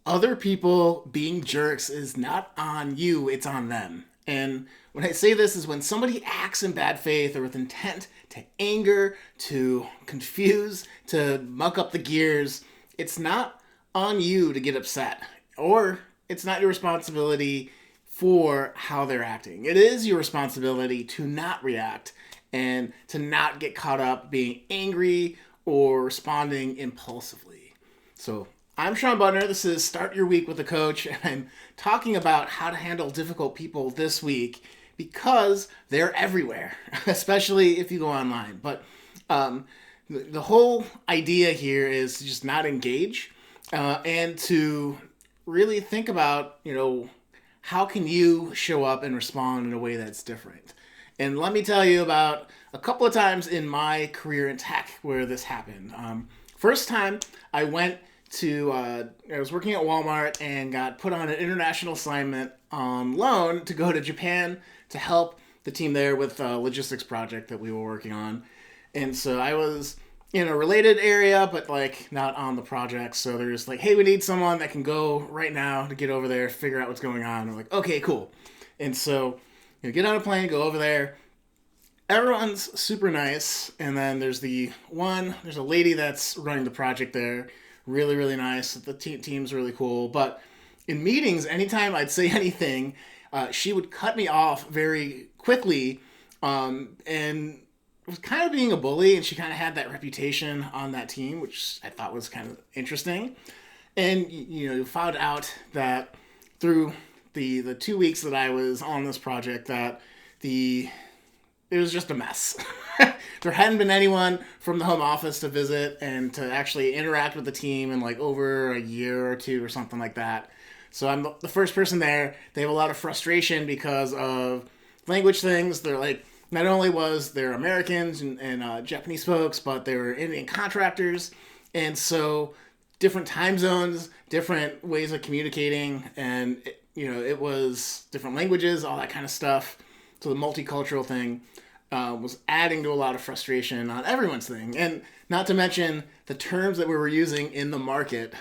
other people being jerks is not on you, it's on them. And when I say this is when somebody acts in bad faith or with intent to anger, to confuse, to muck up the gears, it's not on you to get upset. Or it's not your responsibility for how they're acting. It is your responsibility to not react and to not get caught up being angry or responding impulsively. So I'm Sean Butner. This is Start Your Week with a Coach, and I'm talking about how to handle difficult people this week because they're everywhere, especially if you go online. But the whole idea here is to just not engage and to really think about, how can you show up and respond in a way that's different. And let me tell you about a couple of times in my career in tech where this happened. First time I went to, I was working at Walmart and got put on an international assignment on loan to go to Japan to help the team there with a logistics project that we were working on. And so I was in a related area, but like not on the project. So they're just like, hey, we need someone that can go right now to get over there, figure out what's going on. I'm like, okay, cool. And so get on a plane, go over there. Everyone's super nice. And then there's a lady that's running the project there. Really, really nice. The team's really cool. But in meetings, anytime I'd say anything, she would cut me off very quickly and was kind of being a bully. And she kind of had that reputation on that team, which I thought was kind of interesting. And, you found out that through the 2 weeks that I was on this project that it was just a mess. There hadn't been anyone from the home office to visit and to actually interact with the team in like over a year or two or something like that. So I'm the first person there. They have a lot of frustration because of language things. They're like, not only was there Americans and Japanese folks, but they were Indian contractors. And so different time zones, different ways of communicating, and it was different languages, all that kind of stuff. So the multicultural thing was adding to a lot of frustration on everyone's thing. And not to mention the terms that we were using in the market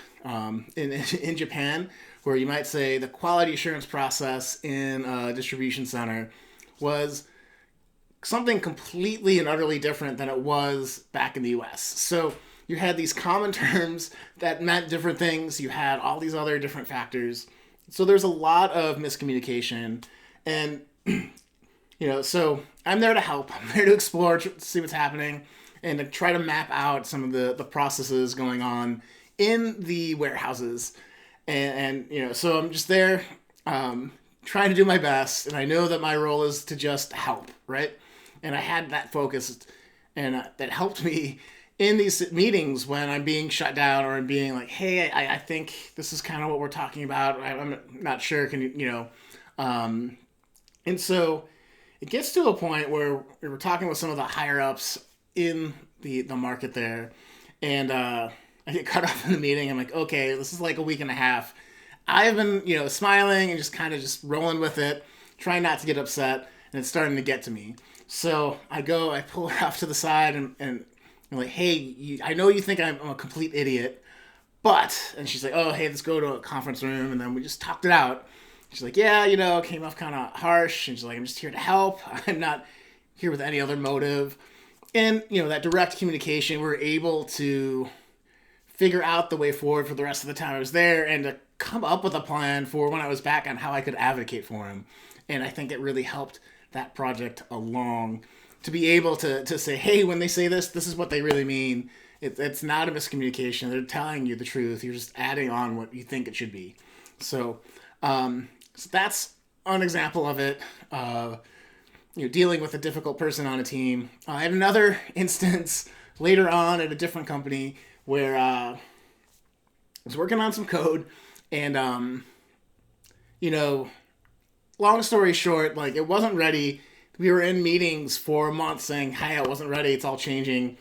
in Japan, where you might say the quality assurance process in a distribution center was something completely and utterly different than it was back in the US. So you had these common terms that meant different things. You had all these other different factors. So there's a lot of miscommunication. And so I'm there to help. I'm there to explore, to see what's happening, and to try to map out some of the processes going on in the warehouses. And so I'm just there trying to do my best. And I know that my role is to just help, right? And I had that focus, and that helped me in these meetings when I'm being shut down or I'm being like, hey, I think this is kind of what we're talking about. I'm not sure. Can you. And so it gets to a point where we were talking with some of the higher ups in the market there, and I get cut off in the meeting. I'm like, okay, this is like a week and a half. I've been, smiling and just kind of just rolling with it, trying not to get upset, and it's starting to get to me. So I pull her off to the side and I'm like, hey, I know you think I'm a complete idiot, but, and she's like, oh, hey, let's go to a conference room, and then we just talked it out. She's like, yeah, came off kind of harsh. And she's like, I'm just here to help. I'm not here with any other motive. And, that direct communication, we were able to figure out the way forward for the rest of the time I was there and to come up with a plan for when I was back on how I could advocate for him. And I think it really helped that project along to be able to say, hey, when they say this is what they really mean. It's not a miscommunication. They're telling you the truth. You're just adding on what you think it should be. So that's an example of it. Dealing with a difficult person on a team. I had another instance later on at a different company where I was working on some code, and long story short, like it wasn't ready. We were in meetings for months saying, hey, it wasn't ready. It's all changing.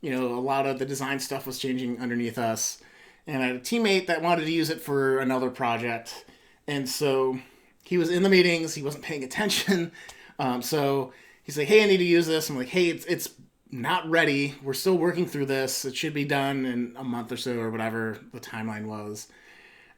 A lot of the design stuff was changing underneath us. And I had a teammate that wanted to use it for another project. And so he was in the meetings. He wasn't paying attention. So he's like, hey, I need to use this. I'm like, hey, it's not ready. We're still working through this. It should be done in a month or so or whatever the timeline was.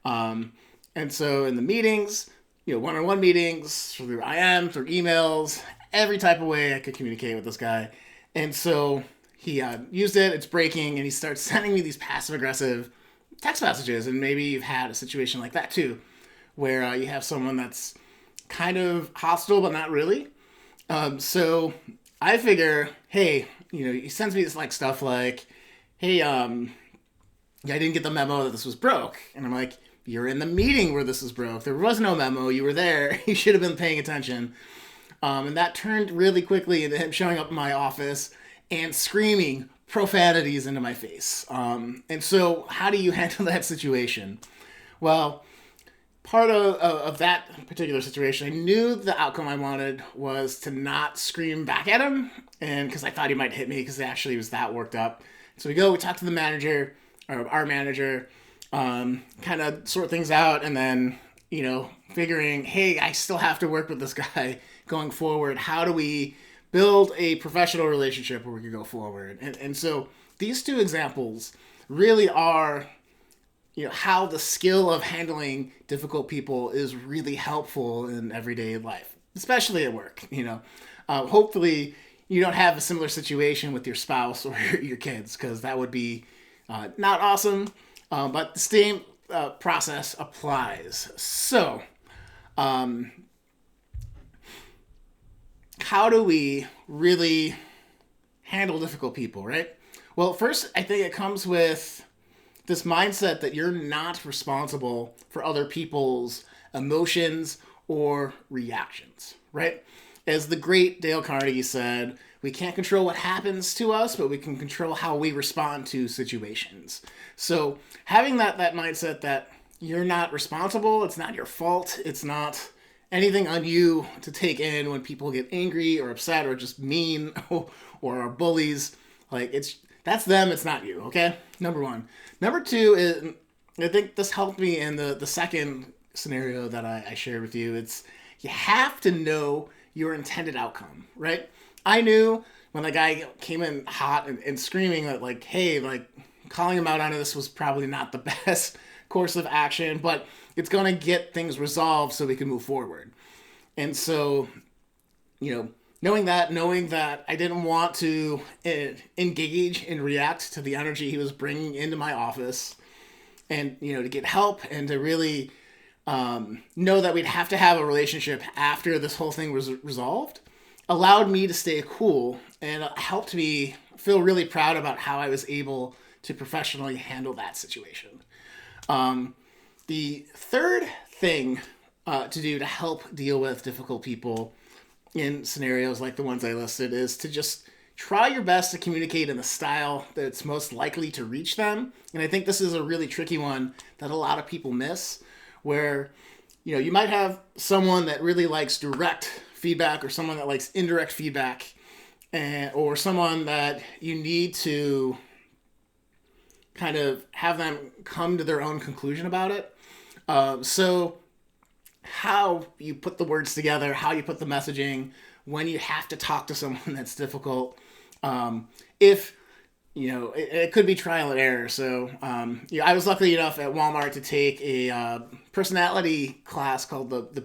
And so in the meetings, one-on-one meetings, through IM, through emails, every type of way I could communicate with this guy. And so he used it, it's breaking, and he starts sending me these passive-aggressive text messages. And maybe you've had a situation like that too, where you have someone that's kind of hostile, but not really. So I figure, hey, he sends me this stuff like, hey, I didn't get the memo that this was broke. And I'm like, you're in the meeting where this was broke. There was no memo. You were there. You should have been paying attention. And that turned really quickly into him showing up in my office and screaming profanities into my face. And so how do you handle that situation? Well, part of that particular situation, I knew the outcome I wanted was to not scream back at him, and because I thought he might hit me because actually he was that worked up. So we talk to the manager, or our manager, kind of sort things out, and then, figuring, hey, I still have to work with this guy going forward. How do we build a professional relationship where we can go forward? And so these two examples really are how the skill of handling difficult people is really helpful in everyday life, especially at work. Hopefully you don't have a similar situation with your spouse or your kids, because that would be not awesome. But the same process applies. So, how do we really handle difficult people, right? Well, first, I think it comes with this mindset that you're not responsible for other people's emotions or reactions, right? As the great Dale Carnegie said, we can't control what happens to us, but we can control how we respond to situations. So having that mindset that you're not responsible, it's not your fault, it's not anything on you to take in when people get angry or upset or just mean or are bullies. That's them, it's not you, okay? Number one. Number two is, I think this helped me in the second scenario that I shared with you. It's, you have to know your intended outcome, right? I knew when the guy came in hot and screaming that, hey, calling him out on this was probably not the best course of action, but it's going to get things resolved so we can move forward. And so, knowing that I didn't want to engage and react to the energy he was bringing into my office, and, to get help and to really know that we'd have to have a relationship after this whole thing was resolved, allowed me to stay cool and helped me feel really proud about how I was able to professionally handle that situation. The third thing to do to help deal with difficult people in scenarios like the ones I listed is to just try your best to communicate in the style that's most likely to reach them. And I think this is a really tricky one that a lot of people miss, where, you might have someone that really likes direct feedback or someone that likes indirect feedback, or someone that you need to kind of have them come to their own conclusion about it. So how you put the words together, how you put the messaging, when you have to talk to someone that's difficult, if it could be trial and error. So I was lucky enough at Walmart to take a personality class called the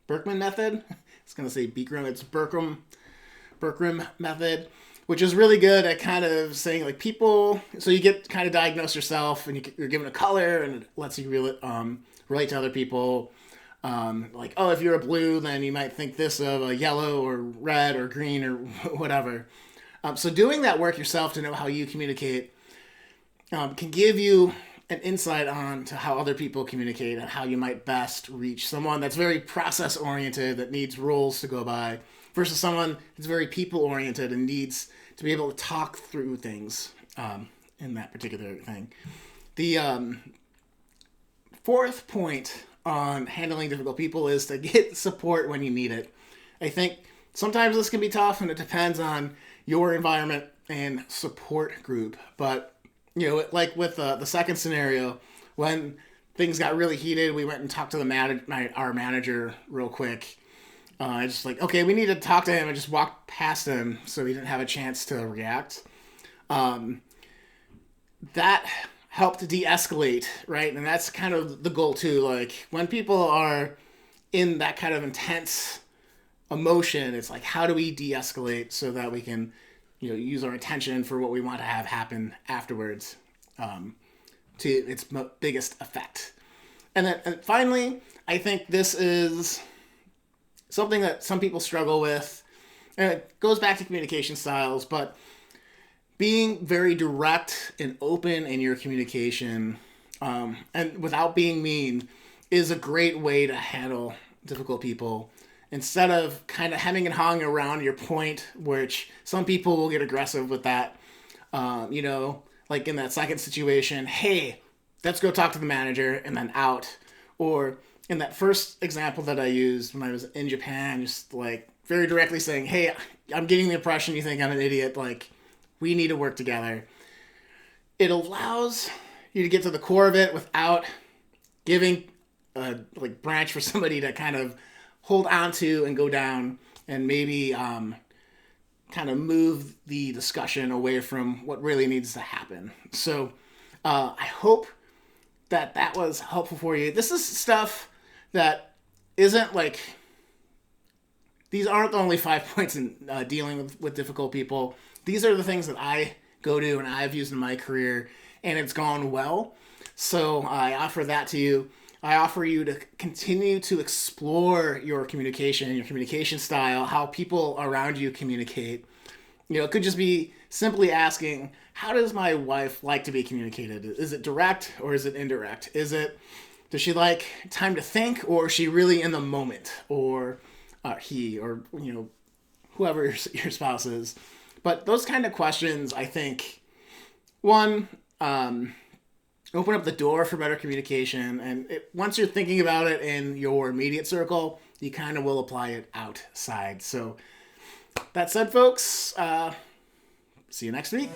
Berkman method. I was going to say Beekram. It's Berkram method, which is really good at kind of saying people. So you get kind of diagnose yourself, and you're given a color, and it lets you relate to other people. If you're a blue, then you might think this of a yellow or red or green or whatever. So doing that work yourself to know how you communicate can give you an insight on to how other people communicate and how you might best reach someone that's very process oriented, that needs rules to go by, versus someone that's very people oriented and needs to be able to talk through things in that particular thing. The fourth point on handling difficult people is to get support when you need it. I think sometimes this can be tough, and it depends on your environment and support group. But, like with the second scenario, when things got really heated, we went and talked to our manager real quick. I just okay, we need to talk to him, and just walked past him so he didn't have a chance to react. That help to de-escalate, right? And that's kind of the goal too. Like when people are in that kind of intense emotion, it's like, how do we de-escalate so that we can, use our attention for what we want to have happen afterwards, to its biggest effect. And finally, I think this is something that some people struggle with, and it goes back to communication styles, but being very direct and open in your communication, and without being mean, is a great way to handle difficult people. Instead of kind of hemming and hawing around your point, which some people will get aggressive with that, like in that second situation, hey, let's go talk to the manager, and then out. Or in that first example that I used when I was in Japan, just like very directly saying, hey, I'm getting the impression you think I'm an idiot, like, we need to work together. It allows you to get to the core of it without giving a branch for somebody to kind of hold on to and go down, and maybe kind of move the discussion away from what really needs to happen. So I hope that was helpful for you. This is stuff that isn't like, these aren't the only 5 points in dealing with difficult people. These are the things that I go to and I've used in my career, and it's gone well. So I offer that to you. I offer you to continue to explore your communication style, how people around you communicate. It could just be simply asking, how does my wife like to be communicated? Is it direct or is it indirect? Does she like time to think, or is she really in the moment? Or he, or whoever your spouse is. But those kind of questions, I think, one, open up the door for better communication. And once you're thinking about it in your immediate circle, you kind of will apply it outside. So that said, folks, see you next week.